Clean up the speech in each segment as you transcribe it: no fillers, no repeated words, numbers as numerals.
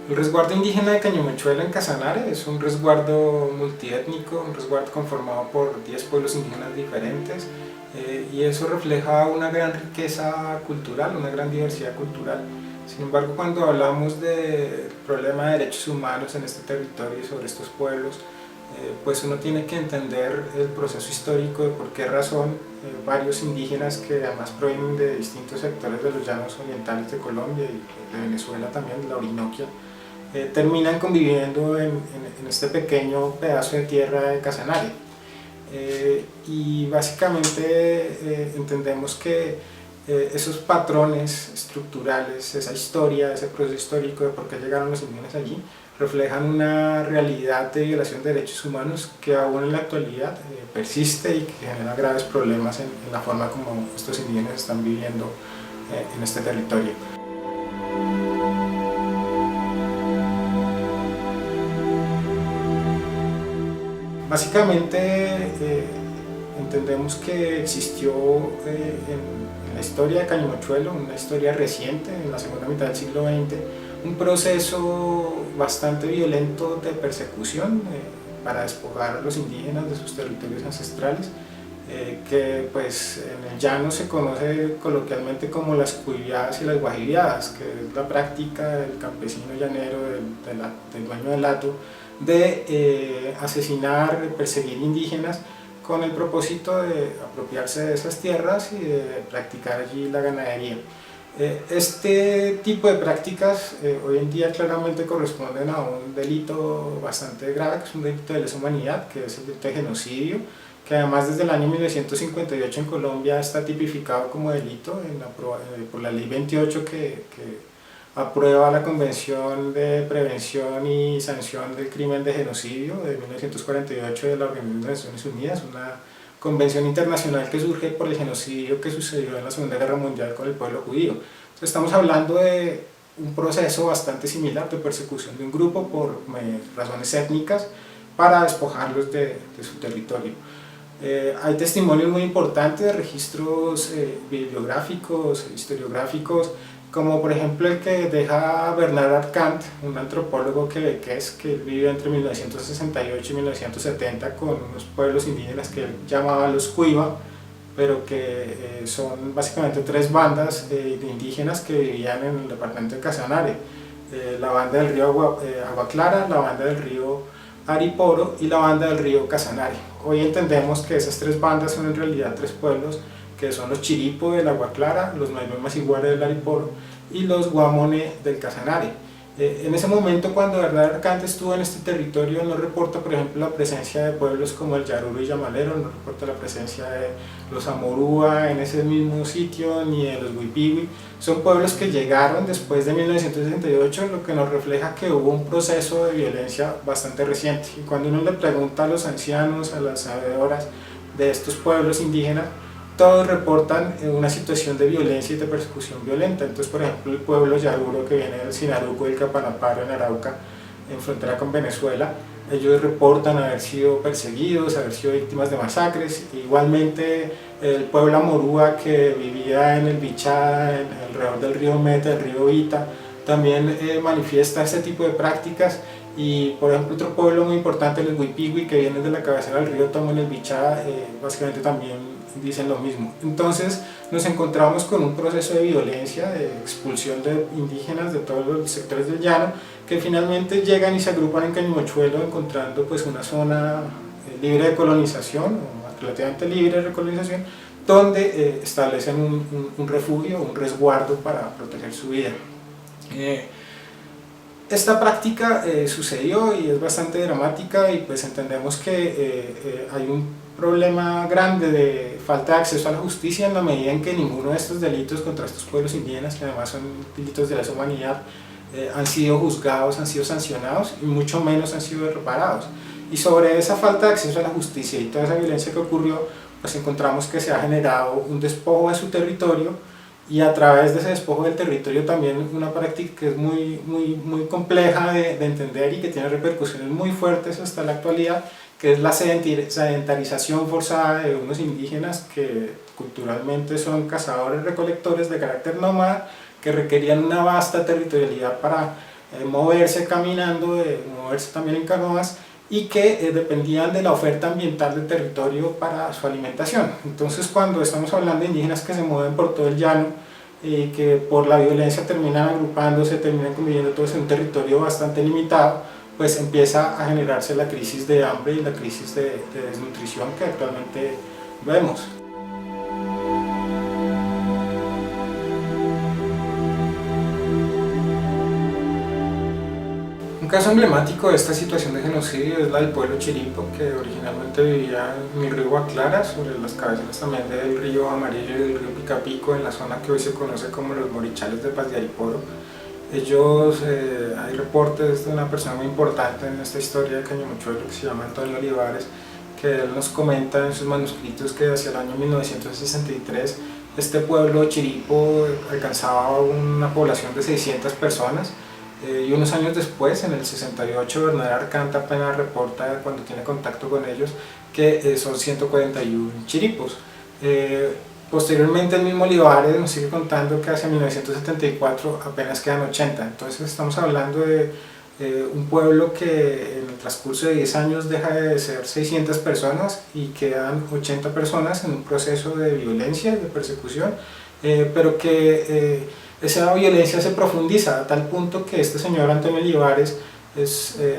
El resguardo indígena de Cañumechuelo en Casanare es un resguardo multiétnico, un resguardo conformado por 10 pueblos indígenas diferentes, y eso refleja una gran riqueza cultural, una gran diversidad cultural. Sin embargo, cuando hablamos del problema de derechos humanos en este territorio y sobre estos pueblos, pues uno tiene que entender el proceso histórico de por qué razón varios indígenas que además provienen de distintos sectores de los llanos orientales de Colombia y de Venezuela también, la Orinoquia, terminan conviviendo en este pequeño pedazo de tierra de Casanare. Y básicamente entendemos que esos patrones estructurales, esa historia, ese proceso histórico de por qué llegaron los indígenas allí, reflejan una realidad de violación de derechos humanos que aún en la actualidad persiste y que genera graves problemas en la forma como estos indígenas están viviendo en este territorio. Básicamente entendemos que existió en la historia de Cañumechuelo, una historia reciente, en la segunda mitad del siglo XX, un proceso bastante violento de persecución para despojar a los indígenas de sus territorios ancestrales, que pues en el llano se conoce coloquialmente como las cuiviadas y las guajiviadas, que es la práctica del campesino llanero, del dueño del hato, de asesinar, perseguir indígenas con el propósito de apropiarse de esas tierras y de practicar allí la ganadería. Este tipo de prácticas hoy en día claramente corresponden a un delito bastante grave, que es un delito de lesa humanidad, que es el delito de genocidio, que además desde el año 1958 en Colombia está tipificado como delito por la ley 28 que aprueba la Convención de Prevención y Sanción del Crimen de Genocidio de 1948 de la Organización de Naciones Unidas, una convención internacional que surge por el genocidio que sucedió en la Segunda Guerra Mundial con el pueblo judío. Entonces estamos hablando de un proceso bastante similar de persecución de un grupo por razones étnicas para despojarlos de su territorio. Hay testimonios muy importantes de registros bibliográficos, historiográficos, como por ejemplo el que deja Bernard Arcand, un antropólogo quebequés que vive entre 1968 y 1970 con unos pueblos indígenas que él llamaba los Cuiva, pero que son básicamente tres bandas de indígenas que vivían en el departamento de Casanare, la banda del río Agua Clara, la banda del río Ariporo y la banda del río Casanare. Hoy entendemos que esas tres bandas son en realidad tres pueblos, que son los Chiripo del Agua Clara, los Maimón Masiguare del Ariporo y los Guamone del Casanare. En ese momento, cuando Bernard Arcand estuvo en este territorio, no reporta, por ejemplo, la presencia de pueblos como el Yaruro y Yamalero, no reporta la presencia de los Amorúa en ese mismo sitio, ni de los Huipiwi. Son pueblos que llegaron después de 1968, lo que nos refleja que hubo un proceso de violencia bastante reciente. Y cuando uno le pregunta a los ancianos, a las sabedoras de estos pueblos indígenas, todos reportan una situación de violencia y de persecución violenta. Entonces, por ejemplo, el pueblo Yaruro, que viene del Sinaruco y del Capanaparo en Arauca, en frontera con Venezuela, ellos reportan haber sido perseguidos, haber sido víctimas de masacres. Igualmente, el pueblo Amorúa, que vivía en el Bichada, alrededor del río Meta, del río Ita, también manifiesta este tipo de prácticas. Y por ejemplo, otro pueblo muy importante, los Huipiwi, que vienen de la cabecera del río Tomo en el Bichada, básicamente también dicen lo mismo. Entonces nos encontramos con un proceso de violencia, de expulsión de indígenas de todos los sectores del llano, que finalmente llegan y se agrupan en Cañumechuelo, encontrando pues una zona libre de colonización, o relativamente libre de colonización, donde establecen un refugio, un resguardo para proteger su vida. Esta práctica sucedió y es bastante dramática, y pues entendemos que hay un problema grande de falta de acceso a la justicia en la medida en que ninguno de estos delitos contra estos pueblos indígenas, que además son delitos de lesa humanidad, han sido juzgados, han sido sancionados y mucho menos han sido reparados. Y sobre esa falta de acceso a la justicia y toda esa violencia que ocurrió, pues encontramos que se ha generado un despojo de su territorio, y a través de ese despojo del territorio también una práctica que es muy compleja de entender y que tiene repercusiones muy fuertes hasta la actualidad, que es la sedentarización forzada de unos indígenas que culturalmente son cazadores recolectores de carácter nómada, que requerían una vasta territorialidad para moverse caminando, moverse también en canoas, y que dependían de la oferta ambiental del territorio para su alimentación. Entonces, cuando estamos hablando de indígenas que se mueven por todo el llano, que por la violencia terminan agrupándose, terminan conviviendo todos en un territorio bastante limitado, pues empieza a generarse la crisis de hambre y la crisis de desnutrición que actualmente vemos. Un caso emblemático de esta situación de genocidio es la del pueblo Chiripo, que originalmente vivía en el río Guaclara, sobre las cabeceras también del río Amarillo y del río Picapico, en la zona que hoy se conoce como los Morichales de Paz de Ariporo. Ellos, hay reportes de una persona muy importante en esta historia de Cañamochuelo que se llama Antonio Olivares, que él nos comenta en sus manuscritos que hacia el año 1963 este pueblo Chiripo alcanzaba una población de 600 personas. Y unos años después, en el 68, Bernal Arcanta apenas reporta, cuando tiene contacto con ellos, que son 141 chiripos. Posteriormente, el mismo Olivares nos sigue contando que hacia 1974 apenas quedan 80. Entonces estamos hablando de un pueblo que en el transcurso de 10 años deja de ser 600 personas y quedan 80 personas en un proceso de violencia, de persecución, pero que esa violencia se profundiza a tal punto que este señor Antonio Olivares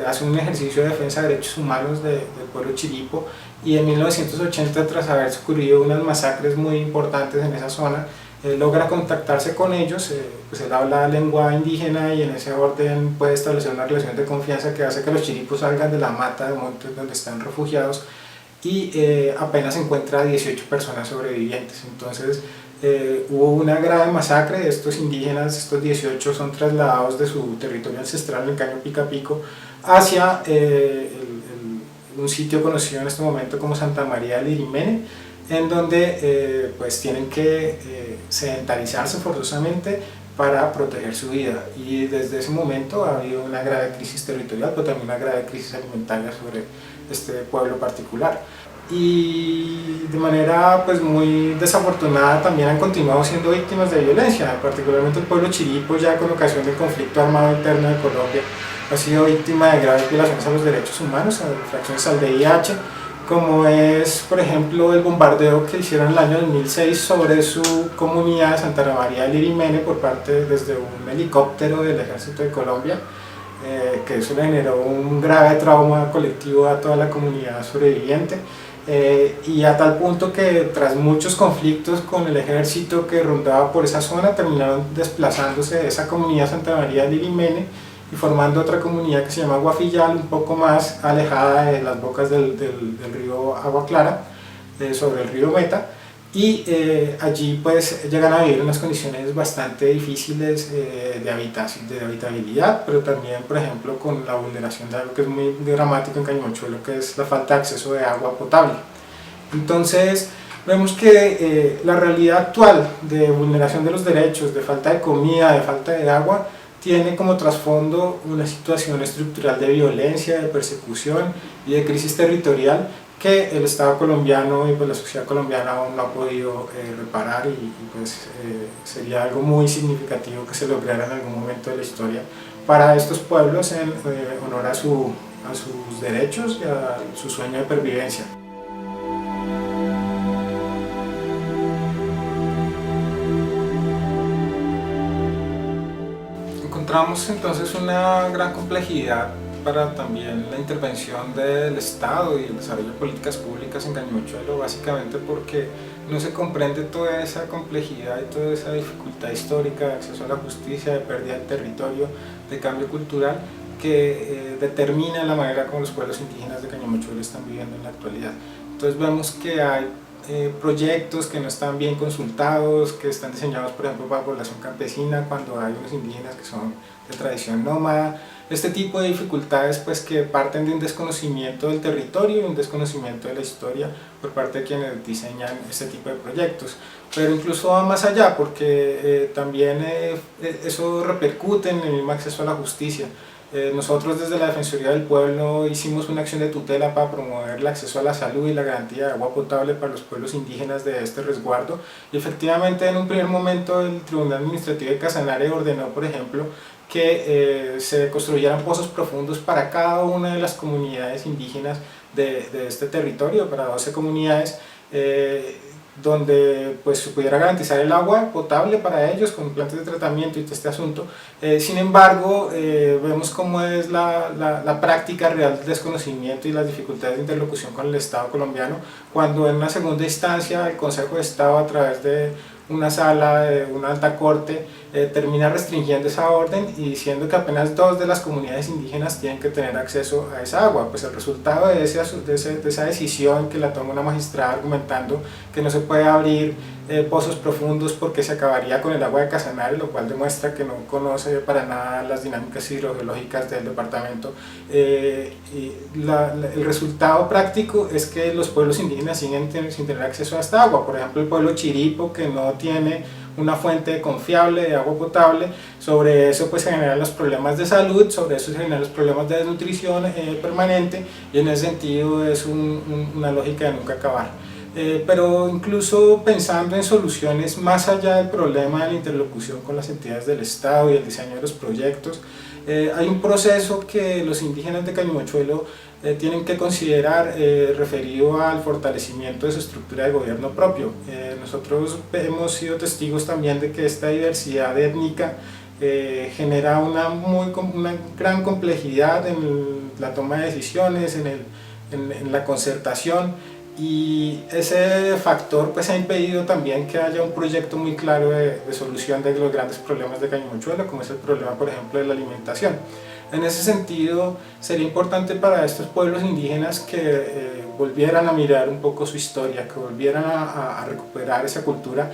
hace un ejercicio de defensa de derechos humanos del pueblo Chiripo, y en 1980, tras haber ocurrido unas masacres muy importantes en esa zona, logra contactarse con ellos, pues él habla lengua indígena y en ese orden puede establecer una relación de confianza que hace que los chiripos salgan de la mata de montes donde están refugiados, y apenas encuentra a 18 personas sobrevivientes. Entonces hubo una grave masacre. Estos indígenas, estos 18, son trasladados de su territorio ancestral en el Caño Picapico hacia un sitio conocido en este momento como Santa María del Irimene, en donde pues tienen que sedentarizarse forzosamente para proteger su vida, y desde ese momento ha habido una grave crisis territorial, pero también una grave crisis alimentaria sobre este pueblo particular. Y de manera pues muy desafortunada también han continuado siendo víctimas de violencia, particularmente el pueblo Chiripo, ya con ocasión del conflicto armado interno de Colombia, ha sido víctima de graves violaciones a los derechos humanos, a infracciones al VIH, como es por ejemplo el bombardeo que hicieron en el año 2006 sobre su comunidad de Santa María del Irimene por parte desde un helicóptero del Ejército de Colombia, que eso le generó un grave trauma colectivo a toda la comunidad sobreviviente. Y a tal punto que tras muchos conflictos con el ejército que rondaba por esa zona, terminaron desplazándose de esa comunidad Santa María del Irimene y formando otra comunidad que se llama Guafillal, un poco más alejada de las bocas del río Agua Clara, sobre el río Meta, y allí pues llegan a vivir en unas condiciones bastante difíciles de habitabilidad, pero también por ejemplo con la vulneración de algo que es muy dramático en Cañamochuelo, que es la falta de acceso de agua potable. Entonces vemos que la realidad actual de vulneración de los derechos, de falta de comida, de falta de agua, tiene como trasfondo una situación estructural de violencia, de persecución y de crisis territorial que el Estado colombiano y pues la sociedad colombiana aún no ha podido reparar, y pues sería algo muy significativo que se lograra en algún momento de la historia para estos pueblos en honor a sus derechos y a su sueño de pervivencia. Encontramos entonces una gran complejidad para también la intervención del Estado y el desarrollo de políticas públicas en Cañamochuelo, básicamente porque no se comprende toda esa complejidad y toda esa dificultad histórica de acceso a la justicia, de pérdida de territorio, de cambio cultural, que determina la manera como los pueblos indígenas de Cañamochuelo están viviendo en la actualidad. Entonces vemos que hay proyectos que no están bien consultados, que están diseñados por ejemplo para población campesina, cuando hay unos indígenas que son de tradición nómada, este tipo de dificultades pues que parten de un desconocimiento del territorio y un desconocimiento de la historia por parte de quienes diseñan este tipo de proyectos. Pero incluso va más allá porque también eso repercute en el mismo acceso a la justicia. Nosotros desde la Defensoría del Pueblo hicimos una acción de tutela para promover el acceso a la salud y la garantía de agua potable para los pueblos indígenas de este resguardo, y efectivamente en un primer momento el Tribunal Administrativo de Casanare ordenó, por ejemplo, que se construyeran pozos profundos para cada una de las comunidades indígenas de este territorio, para 12 comunidades, donde pues se pudiera garantizar el agua potable para ellos con plantas de tratamiento y todo este asunto. Sin embargo, vemos cómo es la práctica real del desconocimiento y las dificultades de interlocución con el Estado colombiano, cuando en una segunda instancia el Consejo de Estado, a través de una sala de una alta corte, termina restringiendo esa orden y diciendo que apenas 2 de las comunidades indígenas tienen que tener acceso a esa agua. Pues el resultado de esa decisión, que la toma una magistrada argumentando que no se puede abrir pozos profundos porque se acabaría con el agua de Casanare, lo cual demuestra que no conoce para nada las dinámicas hidrogeológicas del departamento. El resultado práctico es que los pueblos indígenas siguen sin tener acceso a esta agua. Por ejemplo, el pueblo Chiripo, que no tiene una fuente confiable de agua potable, sobre eso pues se generan los problemas de salud, sobre eso se generan los problemas de desnutrición permanente, y en ese sentido es una lógica de nunca acabar. Pero incluso pensando en soluciones más allá del problema de la interlocución con las entidades del Estado y el diseño de los proyectos, hay un proceso que los indígenas de Cañumochuelo tienen que considerar referido al fortalecimiento de su estructura de gobierno propio. Nosotros hemos sido testigos también de que esta diversidad étnica genera una gran complejidad en la toma de decisiones, en la concertación, y ese factor pues ha impedido también que haya un proyecto muy claro de solución de los grandes problemas de Cañumochuelo, como es el problema, por ejemplo, de la alimentación. En ese sentido, sería importante para estos pueblos indígenas que volvieran a mirar un poco su historia, que volvieran a recuperar esa cultura,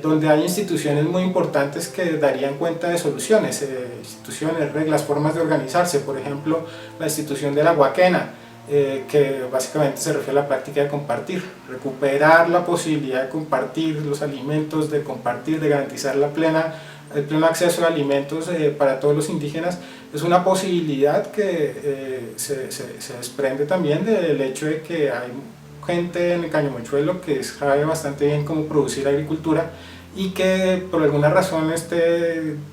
donde hay instituciones muy importantes que darían cuenta de soluciones, instituciones, reglas, formas de organizarse. Por ejemplo, la institución de la Huaquena, que básicamente se refiere a la práctica de compartir, recuperar la posibilidad de compartir los alimentos, de compartir, de garantizar el pleno acceso a alimentos para todos los indígenas. Es una posibilidad que se desprende también del hecho de que hay gente en el Cañumochuelo que sabe bastante bien cómo producir agricultura, y que por alguna razón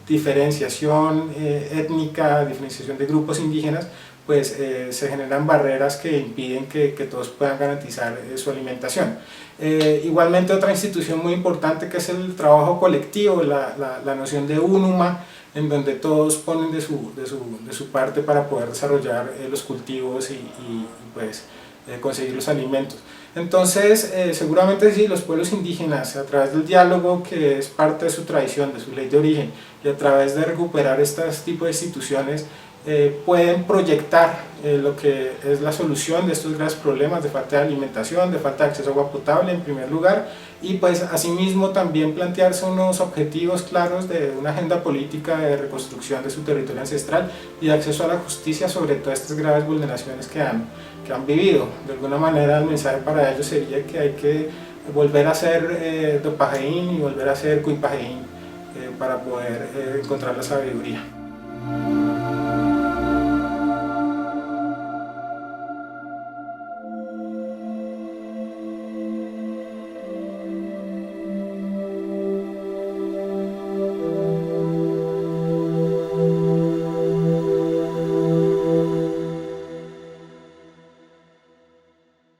diferenciación étnica, diferenciación de grupos indígenas, pues se generan barreras que impiden que todos puedan garantizar su alimentación. Igualmente, otra institución muy importante, que es el trabajo colectivo, la noción de UNUMA, en donde todos ponen de su parte para poder desarrollar los cultivos y pues, conseguir los alimentos. Entonces, seguramente sí, los pueblos indígenas, a través del diálogo, que es parte de su tradición, de su ley de origen, y a través de recuperar estos tipos de instituciones, pueden proyectar lo que es la solución de estos grandes problemas de falta de alimentación, de falta de acceso a agua potable en primer lugar, y pues asimismo también plantearse unos objetivos claros de una agenda política de reconstrucción de su territorio ancestral y de acceso a la justicia sobre todas estas graves vulneraciones que han vivido. De alguna manera el mensaje para ellos sería que hay que volver a ser Dopajeín y volver a ser Cuipajeín para poder encontrar la sabiduría.